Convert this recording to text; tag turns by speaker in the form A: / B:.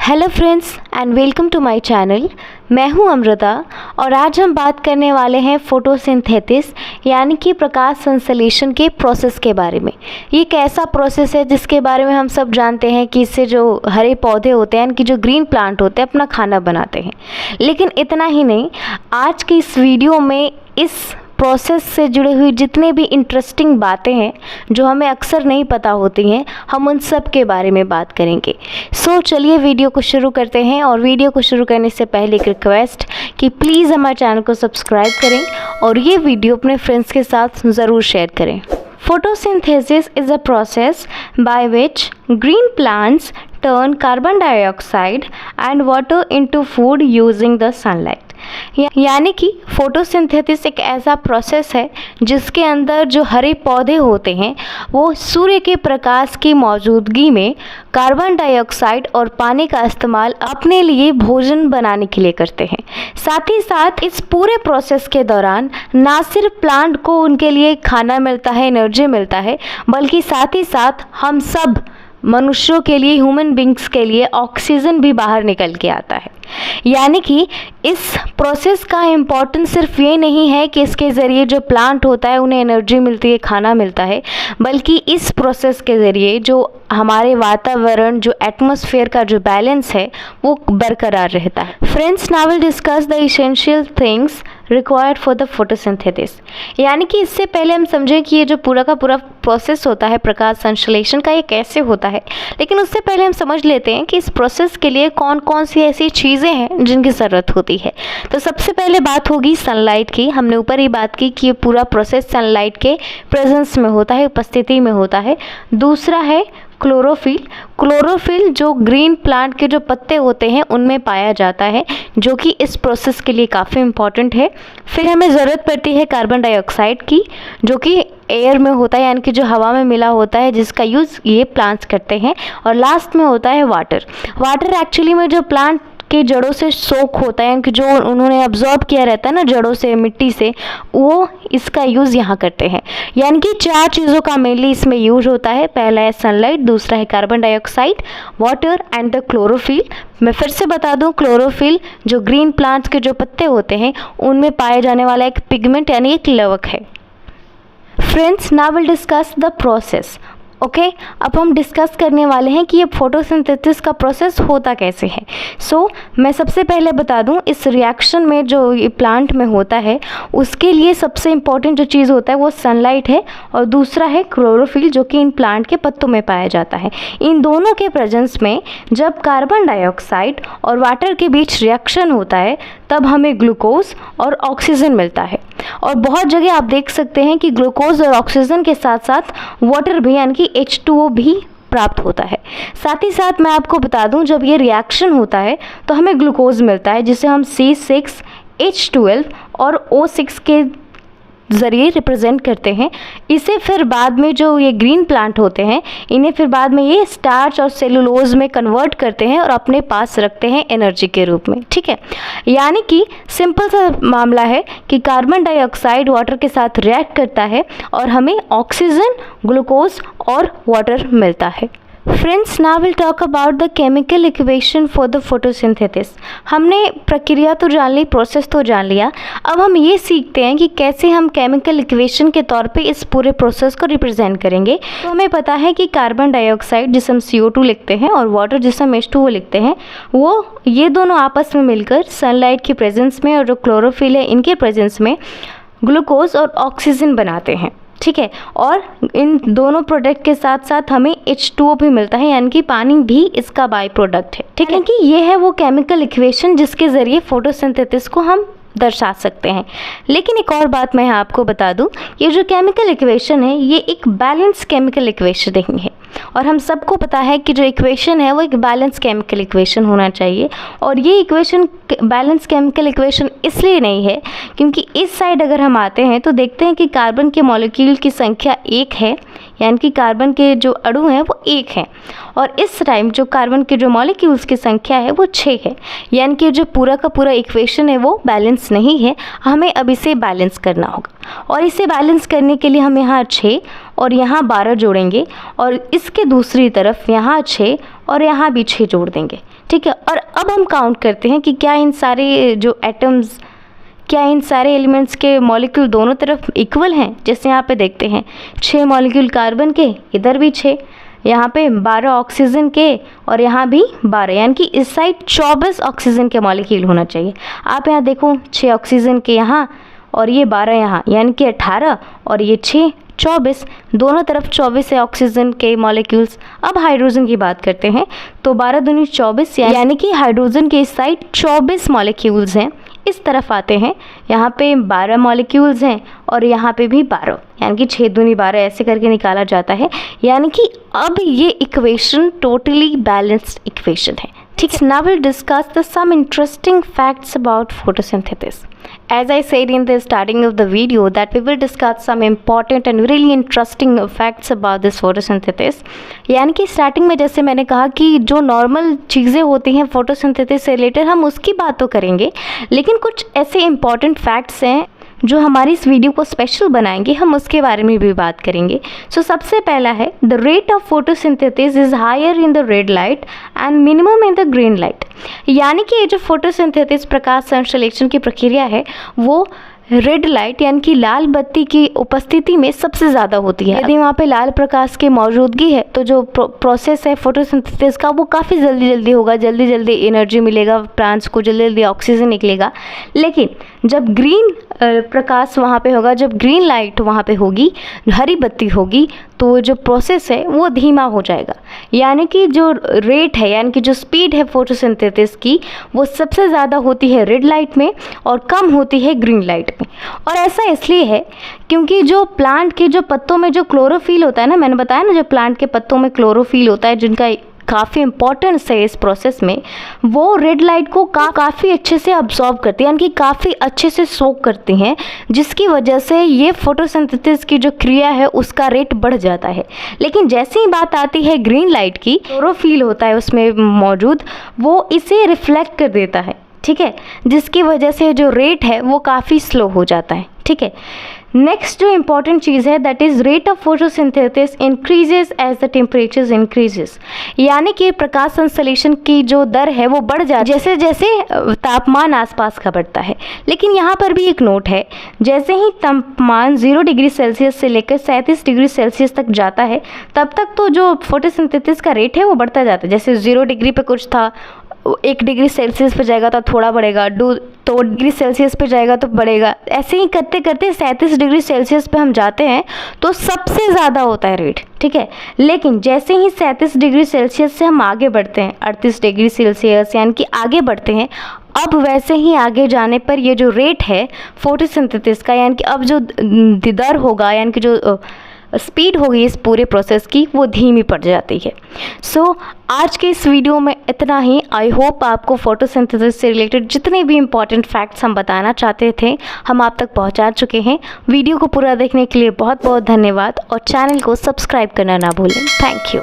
A: Hello friends and welcome to my channel. मैं हूं अमृता और आज हम बात करने वाले हैं फोटोसिंथेसिस यानी कि प्रकाश संश्लेषण के प्रोसेस के बारे में। ये एक ऐसा प्रोसेस है जिसके बारे में हम सब जानते हैं कि इससे जो हरे पौधे होते हैं, इनकी जो ग्रीन प्लांट होते हैं, अपना खाना बनाते हैं। लेकिन इतना ही नहीं, आज की इस वीडियो में इस प्रोसेस से जुड़ी हुई जितने भी इंटरेस्टिंग बातें हैं जो हमें अक्सर नहीं पता होती हैं, हम उन सब के बारे में बात करेंगे। सो चलिए वीडियो को शुरू करते हैं। और वीडियो को शुरू करने से पहले एक रिक्वेस्ट कि प्लीज़ हमारे चैनल को सब्सक्राइब करें और ये वीडियो अपने फ्रेंड्स के साथ ज़रूर शेयर करें। Photosynthesis is a process by which green plants turn carbon dioxide and water into food using the sunlight। यानी कि फोटोसिंथेसिस एक ऐसा प्रोसेस है जिसके अंदर जो हरे पौधे होते हैं वो सूर्य के प्रकाश की मौजूदगी में कार्बन डाइऑक्साइड और पानी का इस्तेमाल अपने लिए भोजन बनाने के लिए करते हैं। साथ ही साथ इस पूरे प्रोसेस के दौरान ना सिर्फ प्लांट को उनके लिए खाना मिलता है, एनर्जी मिलता है, बल्कि साथ ही साथ हम सब मनुष्यों के लिए, ह्यूमन बींग्स के लिए ऑक्सीजन भी बाहर निकल के आता है। यानी कि इस प्रोसेस का इम्पोर्टेंस सिर्फ ये नहीं है कि इसके ज़रिए जो प्लांट होता है उन्हें एनर्जी मिलती है, खाना मिलता है, बल्कि इस प्रोसेस के ज़रिए जो हमारे वातावरण, जो एटमॉस्फेयर का जो बैलेंस है वो बरकरार रहता है। Friends, now will discuss the essential things required for the photosynthesis. यानी कि इससे पहले हम समझें कि ये जो पूरा का पूरा प्रोसेस होता है प्रकाश संश्लेषण का, ये कैसे होता है। लेकिन उससे पहले हम समझ लेते हैं कि इस प्रोसेस के लिए कौन कौन सी ऐसी चीज़ें हैं जिनकी ज़रूरत होती है। तो सबसे पहले बात होगी सनलाइट की। हमने ऊपर ही बात की कि ये पूरा प्रोसेस सनलाइट के प्रेजेंस में होता है, उपस्थिति में होता है। दूसरा है क्लोरोफिल। क्लोरोफिल जो ग्रीन प्लांट के जो पत्ते होते हैं उनमें पाया जाता है, जो कि इस प्रोसेस के लिए काफ़ी इम्पॉर्टेंट है। फिर हमें ज़रूरत पड़ती है कार्बन डाइऑक्साइड की, जो कि एयर में होता है, यानी कि जो हवा में मिला होता है, जिसका यूज़ ये प्लांट्स करते हैं। और लास्ट में होता है वाटर। वाटर एक्चुअली में जो प्लांट के जड़ों से सोख होता है, यानी कि जो उन्होंने अब्जॉर्ब किया रहता है ना जड़ों से, मिट्टी से, वो इसका यूज़ यहाँ करते हैं। यानी कि चार चीज़ों का मेनली इसमें यूज होता है। पहला है सनलाइट, दूसरा है carbon dioxide, water and the chlorophyll. मैं फिर से बता दूं, क्लोरोफिल जो ग्रीन प्लांट्स के जो पत्ते होते हैं उनमें पाए जाने वाला एक पिगमेंट यानी एक लवक है। Friends, now will discuss the process. Okay, अब हम डिस्कस करने वाले हैं कि ये फोटोसिंथेसिस का प्रोसेस होता कैसे है। मैं सबसे पहले बता दूं, इस रिएक्शन में जो ये प्लांट में होता है उसके लिए सबसे इम्पॉर्टेंट जो चीज़ होता है वो सनलाइट है, और दूसरा है क्लोरोफिल जो कि इन प्लांट के पत्तों में पाया जाता है। इन दोनों के प्रेजेंस में जब कार्बन डाइऑक्साइड और वाटर के बीच रिएक्शन होता है तब हमें ग्लूकोज और ऑक्सीजन मिलता है। और बहुत जगह आप देख सकते हैं कि ग्लूकोज और ऑक्सीजन के साथ साथ वाटर भी, यानी कि H2O भी प्राप्त होता है। साथ ही साथ मैं आपको बता दूं, जब ये रिएक्शन होता है तो हमें ग्लूकोज मिलता है, जिसे हम C6H12 और O6 के ज़रिए रिप्रेजेंट करते हैं। इसे फिर बाद में जो ये ग्रीन प्लांट होते हैं इन्हें फिर बाद में ये स्टार्च और सेलुलोज में कन्वर्ट करते हैं और अपने पास रखते हैं एनर्जी के रूप में। ठीक है, यानी कि सिंपल सा मामला है कि कार्बन डाइऑक्साइड वाटर के साथ रिएक्ट करता है और हमें ऑक्सीजन, ग्लूकोज और वाटर मिलता है। Friends, now will talk about the chemical equation for the photosynthesis. हमने प्रक्रिया तो जान ली, प्रोसेस तो जान लिया। अब हम ये सीखते हैं कि कैसे हम केमिकल इक्वेशन के तौर पे इस पूरे प्रोसेस को रिप्रेजेंट करेंगे। तो हमें पता है कि कार्बन डाइऑक्साइड जिसे हम CO2 लिखते हैं और वाटर जिसे हम H2O लिखते हैं, वो ये दोनों आपस में मिलकर सनलाइट के प्रेजेंस में और जो क्लोरोफिल है इनके प्रेजेंस में ग्लूकोज और ऑक्सीजन बनाते हैं। ठीक है, और इन दोनों प्रोडक्ट के साथ साथ हमें H2O भी मिलता है, यानी कि पानी भी इसका बाई प्रोडक्ट है। ठीक है, कि ये है वो केमिकल इक्वेशन जिसके ज़रिए फोटोसिंथेसिस को हम दर्शा सकते हैं। लेकिन एक और बात मैं आपको बता दूं, ये जो केमिकल इक्वेशन है ये एक बैलेंस केमिकल इक्वेशन नहीं है। और हम सबको पता है कि जो इक्वेशन है वो एक बैलेंस केमिकल इक्वेशन होना चाहिए। और ये इक्वेशन बैलेंस केमिकल इक्वेशन इसलिए नहीं है क्योंकि इस साइड अगर हम आते हैं तो देखते हैं कि कार्बन के मॉलिक्यूल की संख्या 1 है, यानी कि कार्बन के जो अणु हैं वो 1 हैं, और इस टाइम जो कार्बन के जो मॉलिक्यूल्स की संख्या है वो 6 है, यानी कि जो पूरा का पूरा इक्वेशन है वो बैलेंस नहीं है। हमें अब इसे बैलेंस करना होगा, और इसे बैलेंस करने के लिए हम यहाँ 6 और यहाँ 12 जोड़ेंगे, और इसके दूसरी तरफ यहाँ 6 और यहाँ भी 6 जोड़ देंगे, ठीक है। और अब हम काउंट करते हैं कि क्या इन सारे जो एटम्स, क्या इन सारे एलिमेंट्स के मॉलिक्यूल दोनों तरफ इक्वल हैं। जैसे यहाँ पे देखते हैं 6 मॉलिक्यूल कार्बन के, इधर भी 6, यहाँ पे 12 ऑक्सीजन के और यहाँ भी 12, यानी कि इस साइड 24 ऑक्सीजन के मॉलिक्यूल होना चाहिए। आप यहाँ देखो 6 ऑक्सीजन के यहाँ और ये 12 यहाँ, यानी कि 18 और ये 6 24, दोनों तरफ 24 है ऑक्सीजन के मॉलिक्यूल्स। अब हाइड्रोजन की बात करते हैं तो 12 दूनी 24, यानी कि हाइड्रोजन के इस साइड 24 मॉलिक्यूल्स हैं। इस तरफ आते हैं, यहाँ पे 12 मॉलिक्यूल्स हैं और यहाँ पे भी 12, यानी कि 6 दूनी 12 ऐसे करके निकाला जाता है। यानी कि अब ये इक्वेशन टोटली बैलेंस्ड इक्वेशन है, ठीक है। Now we'll discuss some interesting facts about photosynthesis. As I said in the starting of the video that we will discuss some important and really interesting facts about this photosynthesis. यानी कि starting में जैसे मैंने कहा कि जो normal चीज़ें होती हैं फोटोसिंथेसिस से रिलेटेड हम उसकी बात तो करेंगे, लेकिन कुछ ऐसे इंपॉर्टेंट फैक्ट्स हैं जो हमारी इस वीडियो को स्पेशल बनाएंगे, हम उसके बारे में भी बात करेंगे। सो सबसे पहला है the rate of photosynthesis is higher in the red light and minimum in the green light. यानी कि ये जो फोटोसिंथेसिस प्रकाश संश्लेषण की प्रक्रिया है वो रेड लाइट यानी कि लाल बत्ती की उपस्थिति में सबसे ज़्यादा होती है। यदि वहाँ पे लाल प्रकाश की मौजूदगी है तो जो प्रोसेस है फोटोसिंथेसिस का वो काफ़ी जल्दी होगा, जल्दी एनर्जी मिलेगा प्लांट्स को, जल्दी ऑक्सीजन निकलेगा। लेकिन जब ग्रीन प्रकाश वहाँ पे होगा, जब ग्रीन लाइट वहाँ पे होगी, हरी बत्ती होगी, तो जो प्रोसेस है वो धीमा हो जाएगा। यानी कि जो रेट है यानी कि जो स्पीड है फोटोसिंथेसिस की वो सबसे ज़्यादा होती है रेड लाइट में और कम होती है ग्रीन लाइट में। और ऐसा इसलिए है क्योंकि जो प्लांट के जो पत्तों में जो क्लोरोफिल होता है ना, मैंने बताया ना जो प्लांट के पत्तों में क्लोरोफिल होता है जिनका काफ़ी इंपॉर्टेंस है इस प्रोसेस में, वो रेड लाइट को काफ़ी अच्छे से अब्जॉर्ब करती है, यानी कि काफ़ी अच्छे से सोक करती हैं, जिसकी वजह से ये फोटोसिंथेसिस की जो क्रिया है उसका रेट बढ़ जाता है। लेकिन जैसे ही बात आती है ग्रीन लाइट की, क्लोरोफिल होता है उसमें मौजूद, वो इसे रिफ्लेक्ट कर देता है, ठीक है, जिसकी वजह से जो रेट है वो काफ़ी स्लो हो जाता है, ठीक है। नेक्स्ट जो इम्पॉर्टेंट चीज़ है that is rate of photosynthesis increases as the temperature increases. यानी कि प्रकाश संश्लेषण की जो दर है वो बढ़ जाती है जैसे जैसे तापमान आसपास का बढ़ता है। लेकिन यहाँ पर भी एक नोट है, जैसे ही तापमान 0 डिग्री सेल्सियस से लेकर 37 डिग्री सेल्सियस तक जाता है तब तक तो जो फोटोसिंथेसिस का रेट है वो बढ़ता जाता है। जैसे 0 डिग्री पे कुछ था, 1 डिग्री सेल्सियस पे जाएगा तो थोड़ा बढ़ेगा, 2 डिग्री सेल्सियस पे जाएगा तो बढ़ेगा, ऐसे ही करते करते 37 डिग्री सेल्सियस पे हम जाते हैं तो सबसे ज़्यादा होता है रेट, ठीक है। लेकिन जैसे ही 37 डिग्री सेल्सियस से हम आगे बढ़ते हैं 38 डिग्री सेल्सियस यानी कि आगे बढ़ते हैं, अब वैसे ही आगे जाने पर ये जो रेट है फोटोसिंथेसिस का यानी कि अब जो दर होगा यानी कि जो स्पीड होगी इस पूरे प्रोसेस की वो धीमी पड़ जाती है। सो आज के इस वीडियो में इतना ही। आई होप आपको फोटोसिंथेसिस से रिलेटेड जितने भी इम्पॉर्टेंट फैक्ट्स हम बताना चाहते थे हम आप तक पहुंचा चुके हैं। वीडियो को पूरा देखने के लिए बहुत बहुत धन्यवाद और चैनल को सब्सक्राइब करना ना भूलें। Thank you.